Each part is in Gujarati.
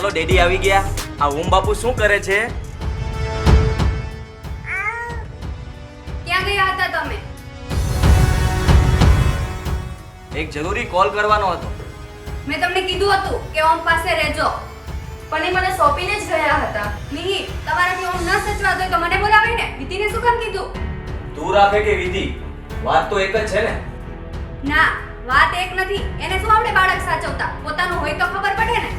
ચાલો ડેડી આવી ગયા. આ ઓમ બાપુ શું કરે છે? ક્યાં ગયા હતા તમે? એક જરૂરી કોલ કરવાનો હતો. મેં તમને કીધું હતું કે ઓમ પાસે રહેજો, પણ એ મને સોંપીને જ ગયા હતા. મિહિર, તમારાથી ઓમ ન સચવાતો હોય તો મને બોલાવે ને. વિધિને શું કામ કીધું? તું રાખે કે વિધિ? વાત તો એક જ છે ને. ના, વાત એક નથી. એને શું આપણે બાળક સાચવતા? પોતાનું હોય તો ખબર પડે ને.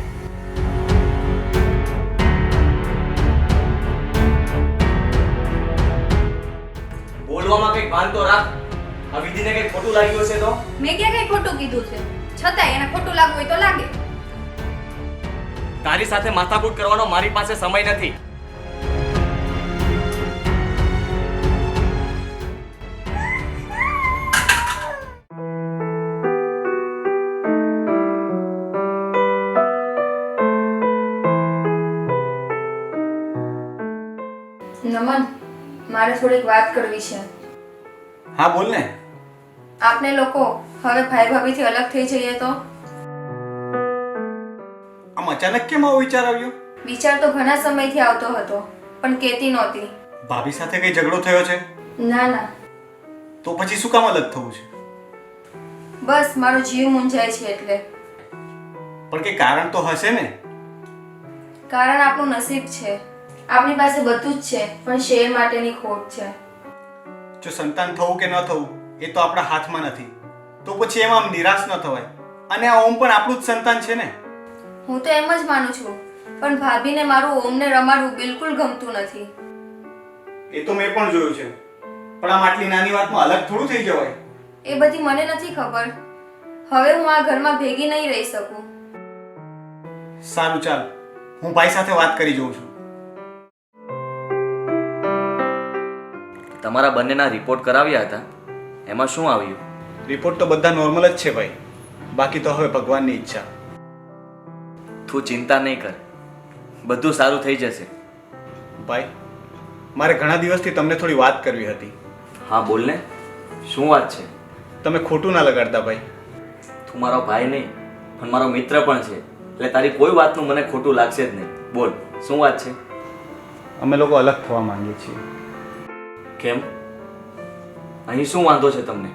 બોલવામાં કંઈક ભાન તો રાખ. આ વિધિને કંઈક ખોટું લાગ્યું હશે તો? મેં ક્યાં કઈ ખોટું કીધું છે? છતાંય એને ખોટું લાગવું હોય તો લાગે. તારી સાથે માથાકૂટ કરવાનો મારી પાસે સમય નથી. નમન, મારે થોડીક વાત કરવી છે. હા બોલ ને. આપને લોકો હવે ભાઈ ભાભીથી અલગ થઈ જઈએ તો? આમ અચાનક કેમ આવો વિચાર આવ્યો? વિચાર તો ઘણા સમયથી આવતો હતો, પણ કહેતી નહોતી. ભાભી સાથે કઈ ઝઘડો થયો છે? ના ના, તો પછી શું કામ અલગ થવું છે? બસ મારો જીવ મૂંઝાય છે એટલે. પણ કઈ કારણ તો હશે ને? કારણ આપણું નસીબ છે. આપણી પાસે બધું જ છે, પણ શેર માટેની ખોટ છે. જો સંતાન થવું કે ન થવું એ તો આપણા હાથમાં નથી, તો પછી એમાં આમ નિરાશ ન થવાય. અને આ ઓમ પણ આપણું જ સંતાન છે ને. હું તો એમ જ માનું છું, પણ ભાભીને મારું ઓમને રમાડવું બિલકુલ ગમતું નથી. એ તો મેં પણ જોયું છે, પણ આમ આટલી નાની વાતમાં અલગ થોડું થઈ જવાય. એ બધી મને નથી ખબર. હવે હું આ ઘરમાં ભેગી નહીં રહી શકું. સારું ચાલ, હું ભાઈ સાથે વાત કરી જોઉં છું. તમારા બંનેના રિપોર્ટ કરાવ્યા હતા, એમાં શું આવ્યું? રિપોર્ટ તો બધા નોર્મલ જ છે ભાઈ. બાકી તો હવે ભગવાનની ઈચ્છા. તું ચિંતા નહીં કર, બધું સારું થઈ જશે. ભાઈ, મારે ઘણા દિવસથી તમને થોડી વાત કરવી હતી. હા બોલ ને, શું વાત છે? તમે ખોટું ના લગાડતા ભાઈ. તું મારો ભાઈ નહીં પણ મારો મિત્ર પણ છે, એટલે તારી કોઈ વાતનું મને ખોટું લાગશે જ નહીં. બોલ, શું વાત છે? અમે લોકો અલગ થવા માંગીએ છીએ. કેમ? અહીં શું વાંધો છે તમને?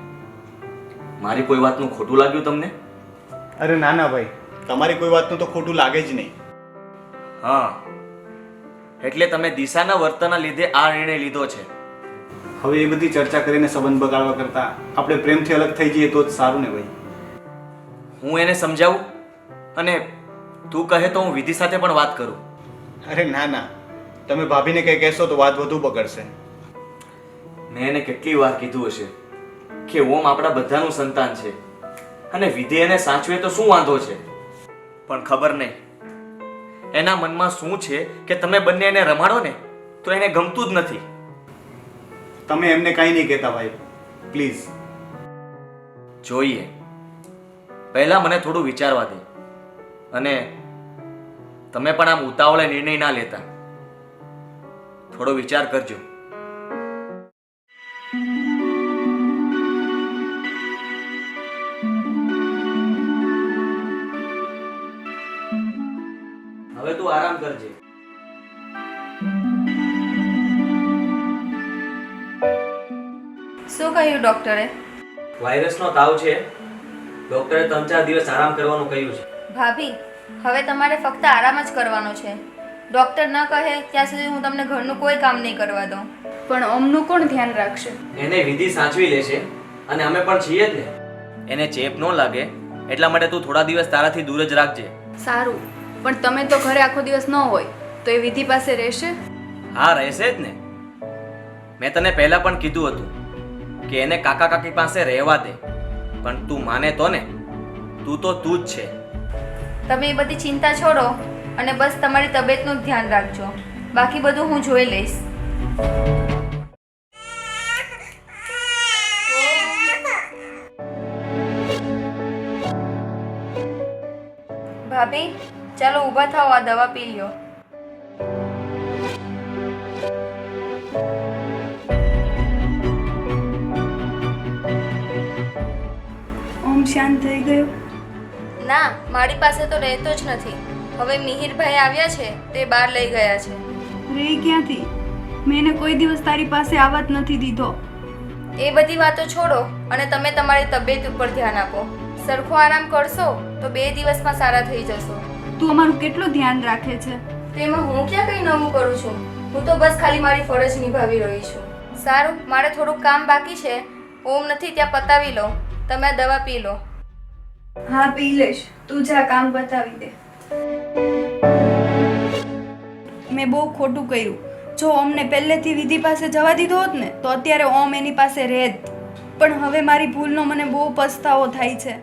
મારી કોઈ વાતનું ખોટું લાગ્યું તમને? અરે ના ના ભાઈ, તમારી કોઈ વાતનું તો ખોટું લાગે જ નહીં. હા, એટલે તમે દિશાના વર્તનના લીધે આ નિર્ણય લીધો છે. હવે એ બધી ચર્ચા કરીને સંબંધ બગાડવા કરતા આપણે પ્રેમથી અલગ થઈ જઈએ તો જ સારું ને ભાઈ. હું એને સમજાવું અને તું કહે તો હું વિધિ સાથે પણ વાત કરું. અરે ના ના, તમે ભાભીને કંઈ કહેશો તો વાત વધુ બગડશે. મેં એને કેટલી વાર કીધું હશે કે ઓમ આપણા બધાનું સંતાન છે અને વિધિ એને સાચવે તો શું વાંધો છે, પણ ખબર નહીં એના મનમાં શું છે કે તમે બંને એને રમાડો ને તો એને ગમતું જ નથી. તમે એમને કાંઈ નહીં કહેતા ભાઈ, પ્લીઝ. જોઈએ, પહેલા મને થોડું વિચારવા દે અને તમે પણ આમ ઉતાવળે નિર્ણય ના લેતા. થોડો વિચાર કરજો. હવે તું આરામ કરજે. શું કહ્યું ડોક્ટરે? વાયરસનો તાવ છે, ડોક્ટરે 3-4 દિવસ આરામ કરવાનું કહ્યું છે. ભાભી, હવે તમારે ફક્ત આરામ જ કરવાનો છે. ડોક્ટર ન કહે ત્યાં સુધી હું તમને ઘરનું કોઈ કામ નહીં કરવા દઉં. પણ ઓમનું કોણ ધ્યાન રાખશે? એને વિધિ સાચવી લેશે અને અમે પણ છીએ જ ને. એને ચેપ ન લાગે એટલા માટે તું થોડા દિવસ તારાથી દૂર જ રાખજે. સારું, પણ તમે તો ઘરે આખો દિવસ ન હોય તો એ વિધિ પાસે રહેશે? હા, રહેશે જ ને. મેં તને પહેલા પણ કીધું હતું કે એને કાકા કાકી પાસે રહેવા દે, પણ તું માને તો ને. તું તો તું જ છે. તમે એ બધી ચિંતા છોડો અને બસ તમારી તબિયતનું જ ધ્યાન રાખજો. બાકી બધું હું જોઈ લઈશ. ભાભી, ચાલો ઊભા થાઓ, આ દવા પી લ્યો. ઓમ શાંત થઈ ગયો? ના, મારી પાસે તો રહેતો જ નથી. હવે મિહિરભાઈ આવ્યા છે તે બહાર લઈ ગયા છે. રે ક્યાંથી? મેં એને કોઈ દિવસ તારી પાસે આવવા જ નથી દીધો. એ બધી વાતો છોડો અને તમે તમારી તબિયત ઉપર ધ્યાન આપો. સરખો આરામ કરશો તો 2 દિવસમાં સારા થઈ જશો. તું અમારું કેટલું ધ્યાન રાખે છે. તેમાં હું ક્યાં કંઈ નવું કરું છું? હું તો બસ ખાલી મારી ફરજ નિભાવી રહી છું. સારું, મારે થોડુંક કામ બાકી છે. ઓમ નથી ત્યાં પતાવી લો. તમે આ દવા પી લો. હા, પી લઈશ. તું જા, કામ બતાવી દે. મેં બહુ ખોટું કર્યું. જો ઓમને પહેલેથી વિધિ પાસે જવા દીધો હોત ને તો અત્યારે ઓમ એની પાસે રહેત. પણ હવે મારી ભૂલનો મને બહુ પસ્તાવો થાય છે.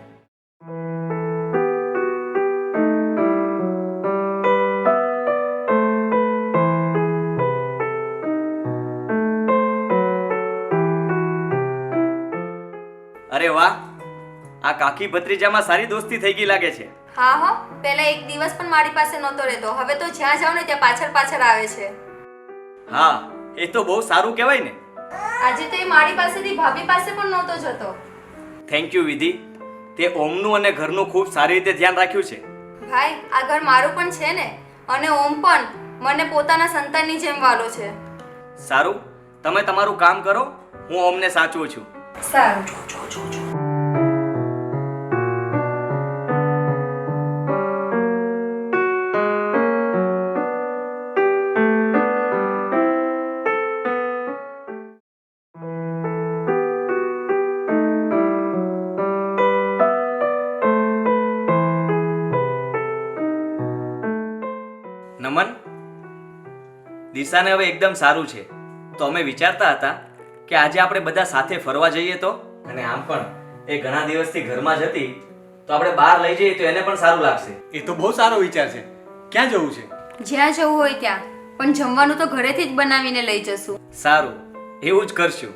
અરે વાહ, આ કાકી ભત્રીજામાં સારી દોસ્તી થઈ ગઈ લાગે છે. હા હો, પહેલા એક દિવસ પણ મારી પાસે નહોતો રહેતો. હવે તો જ્યાં જાવ ને ત્યાં પાછળ પાછળ આવે છે. હા, એ તો બહુ સારું કહેવાય ને. આજે તો એ મારી પાસેથી ભાભી પાસે પણ નહોતો જતો. થેન્ક યુ વિધિ, તે ઓમનું અને ઘરનું ખૂબ સારી રીતે ધ્યાન રાખ્યું છે. ભાઈ, આ ઘર મારું પણ છે ને, અને ઓમ પણ મને પોતાના સંતાનની જેમ વાલો છે. સારું, તમે તમારું કામ કરો, હું ઓમને સાચવું છું. સારું. નમન, દિશાને હવે એકદમ સારું છે. તો અમે વિચારતા હતા કે આજે આપણે બધા સાથે ફરવા જઈએ તો, અને આમ પણ એ ઘણા દિવસથી ઘરમાં જ હતી, તો આપણે બહાર લઈ જઈએ તો એને પણ સારું લાગશે. એ તો બહુ સારો વિચાર છે. ક્યાં જવું છે? જ્યાં જવું હોય ત્યાં, પણ જમવાનું તો ઘરેથી જ બનાવીને લઈ જશું. સારું, એવું જ કરશું.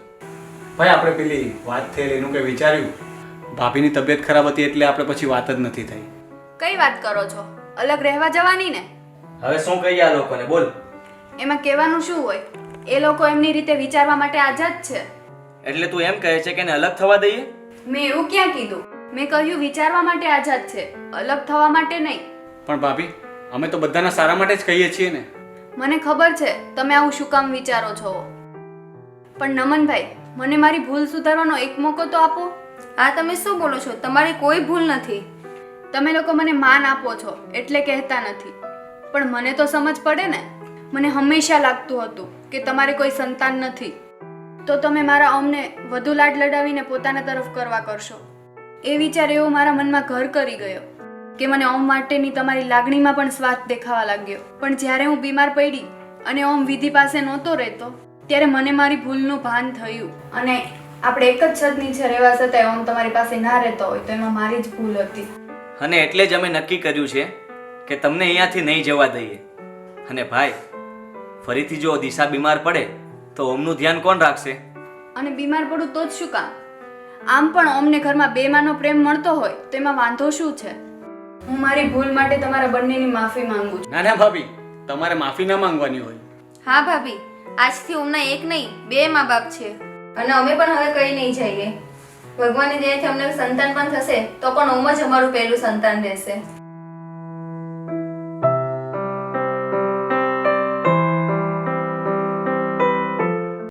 ભાઈ, આપણે પેલી વાત થયેલી એનું કંઈ વિચાર્યું? ભાભીની તબિયત ખરાબ હતી એટલે આપણે પછી વાત જ નથી થઈ. કઈ વાત કરો છો? અલગ રહેવા જવાની ને? હવે શું કહીએ આ લોકોને, બોલ. એમાં કહેવાનું શું હોય? એ લોકો એમની રીતે વિચારવા માટે આઝાદ છે. એટલે તું એમ કહે છે કે એને અલગ થવા દઈએ? મેં એવું ક્યાં કીધું? મેં કહ્યું વિચારવા માટે આઝાદ છે, અલગ થવા માટે નહીં. પણ ભાભી, અમે તો બધાના સારા માટે જ કહીએ છીએ ને. મને ખબર છે તમે આવું શું કામ વિચારો છો, પણ નમનભાઈ, મને મારી ભૂલ સુધારવાનો એક મોકો તો આપો. આ તમે શું બોલો છો? તમારી કોઈ ભૂલ નથી. તમે લોકો મને માન આપો છો એટલે કહેતા નથી, પણ મને તો સમજ પડે ને. મને હંમેશા લાગતું હતું કે તમારે કોઈ સંતાન નથી, તો તમે મારા અમને વધુ લાડ લડાવીને પોતાના તરફ કરવા કરશો. એ વિચાર એવો મારા મનમાં ઘર કરી ગયો કે મને ઓમ માટેની તમારી લાગણીમાં પણ સ્વાદ દેખાવા લાગ્યો. પણ જ્યારે હું બીમાર પડી અને ઓમ વિધિ પાસે નહોતો રહેતો, ત્યારે મને મારી ભૂલનું ભાન થયું. અને આપણે એક જ છત નીચે રહેવા છતાંય ઓમ તમારી પાસે ના રહેતો હોય તો એમાં મારી જ ભૂલ હતી. અને એટલે જ અમે નક્કી કર્યું છે કે તમને અહીંયાથી નહીં જવા દઈએ. અને ભાઈ, ફરીથી જો દિશા બીમાર પડે તો ઓમનું ધ્યાન કોણ રાખશે? અને બીમાર પડું તો જ શું કામ? આમ પણ ઓમને ઘરમાં બેમાંનો પ્રેમ મળતો હોય તો એમાં વાંધો શું છે? હું મારી ભૂલ માટે તમારા બંનેની માફી માંગુ છું. ના ના ભાભી, તમારે માફી ના માંગવાની હોય. હા ભાભી, આજથી ઓમના એક નહીં 2 મા બાપ છે, અને અમે પણ હવે કઈ નહીં જઈએ. ભગવાનની દયાથી અમને સંતાન પણ થશે તો પણ ઓમ જ અમારું પહેલું સંતાન રહેશે.